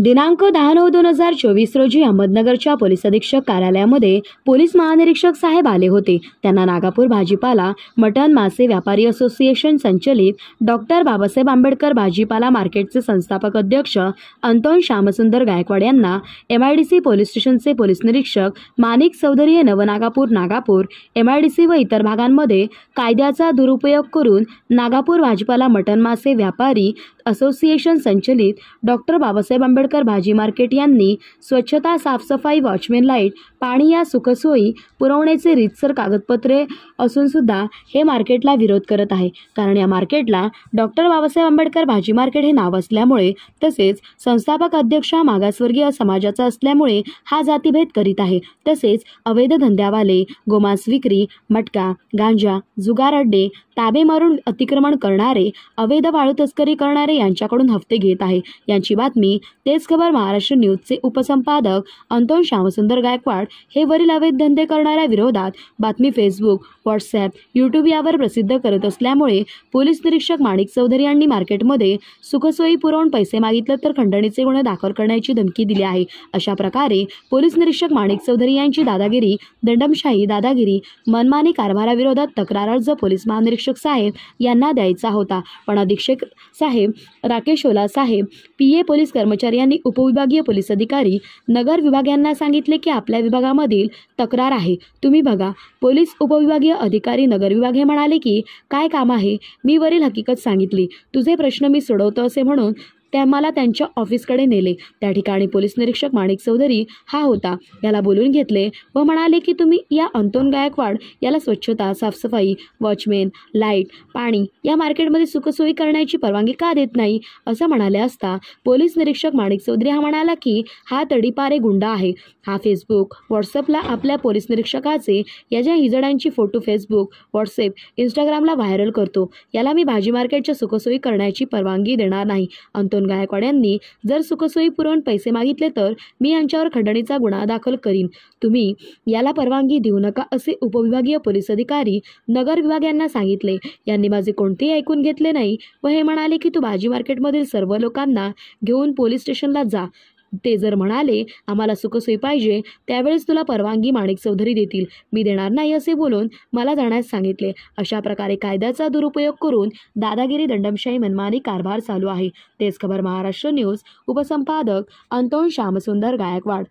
दिनांक 10/9/2024 रोजी अहमदनगरच्या पोलीस अधीक्षक कार्यालयामध्ये पोलीस महानिरीक्षक साहेब आले होते। त्यांना नागापूर भाजीपाला मटण मासे व्यापारी असोसिएशन संचलित डॉक्टर बाबासाहेब आंबेडकर भाजीपाला मार्केटचे संस्थापक अध्यक्ष अंतोन श्यामसुंदर गायकवाड यांना MIDC पोलीस स्टेशनचे पोलीस निरीक्षक माणिक चौधरी नागापूर MIDC व इतर भागांमध्ये कायद्याचा दुरुपयोग करून नागापूर भाजीपाला मटण मासे व्यापारी असोसिएशन संचलित डॉक्टर बाबासाहेब आंबेडकर भाजी मार्केट यांनी स्वच्छता, साफसफाई, वॉचमॅन लाईट, पाणी या सुखसोयी पुरवण्याचे रीतसर कागदपत्रे असून सुद्धा हे मार्केटला विरोध करत आहे। कारण या मार्केटला डॉक्टर बाबासाहेब आंबेडकर भाजी मार्केट हे नाव असल्यामुळे तसेच संस्थापक अध्यक्ष मागासवर्गीय समाजाचा असल्यामुळे हा जातीभेद करीत आहे। तसेच अवैध धंद्यावाले, गोमांस विक्री, मटका, गांजा, जुगार अड्डे, ताबे मारून अतिक्रमण करणारे, अवैध वाळू तस्करी करणारे यांच्याकडून हप्ते घेत आहे। यांची बातमी तेच खबर महाराष्ट्र न्यूजचे उपसंपादक अंतोन श्यामसुंदर गायकवाड हे वरील अवैध धंदे करणाऱ्या विरोधात बातमी फेसबुक, व्हॉट्सॲप, यूट्यूब यावर प्रसिद्ध करत असल्यामुळे पोलीस निरीक्षक माणिक चौधरी यांनी मार्केटमध्ये सुखसोयी पुरवून पैसे मागितले तर खंडणीचे गुन्हे दाखल करण्याची धमकी दिली आहे। अशा प्रकारे पोलीस निरीक्षक माणिक चौधरी यांची दादागिरी, दंडमशाही, दादागिरी, मनमानी कारभाराविरोधात तक्रार अर्ज पोलीस महानिरीक्षक साहेब यांना द्यायचा होता। पण अधीक्षक साहेब राकेश ओला साहेब PA पोलीस कर्मचारी यांनी उपविभागीय पोलीस अधिकारी नगर विभाग यांना सांगितले की आपल्या विभागामधील तक्रार आहे, तुम्ही बघा। पोलीस उपविभागीय अधिकारी नगर विभाग हे म्हणाले की काय काम आहे, मी वरील हकीकत सांगितली, तुझे प्रश्न मी सोडवतो असे म्हणून मला त्यांच्या ऑफिसकडे नेले। त्या ठिकाणी पोलीस निरीक्षक माणिक चौधरी हा होता। याला बोलून घेतले व म्हणाले की तुम्ही या अंतोन गायकवाड याला स्वच्छता, साफसफाई, वॉचमॅन, लाईट, पाणी या मार्केटमध्ये सुखसोयी करण्याची परवानगी का देत नाही असं म्हणाले असता पोलीस निरीक्षक माणिक चौधरी हा म्हणाला की हा तडीपारे गुंडा आहे। हा फेसबुक, व्हॉट्सअपला आपल्या पोलीस निरीक्षकाचे याच्या हिजड्यांची फोटो फेसबुक, व्हॉट्सअप, इंस्टाग्रामला व्हायरल करतो। याला मी भाजी मार्केटच्या सुखसोयी करण्याची परवानगी देणार नाही। अंतोन गायकवाड यांनी जर सुखसोयी पुरवून पैसे मागितले तर मी यांच्यावर खंडणीचा गुन्हा दाखल करीन, तुम्ही याला परवानगी देऊ नका असे उपविभागीय पोलीस अधिकारी नगर विभाग यांना सांगितले। यांनी माझे कोणतेही ऐकून घेतले नाही व हे म्हणाले की तू भाजी मार्केटमधील सर्व लोकांना घेऊन पोलीस स्टेशनला जा। ते जर म्हणाले आम्हाला सुखसोयी पाहिजे त्यावेळेस तुला परवानगी माणिक चौधरी देतील, मी देणार नाही असे बोलून मला जाण्यास सांगितले। अशा प्रकारे कायद्याचा दुरुपयोग करून दादागिरी, दंडमशाही, मनमानी कारभार चालू आहे। तेच खबर महाराष्ट्र न्यूज उपसंपादक अंतोन श्यामसुंदर गायकवाड।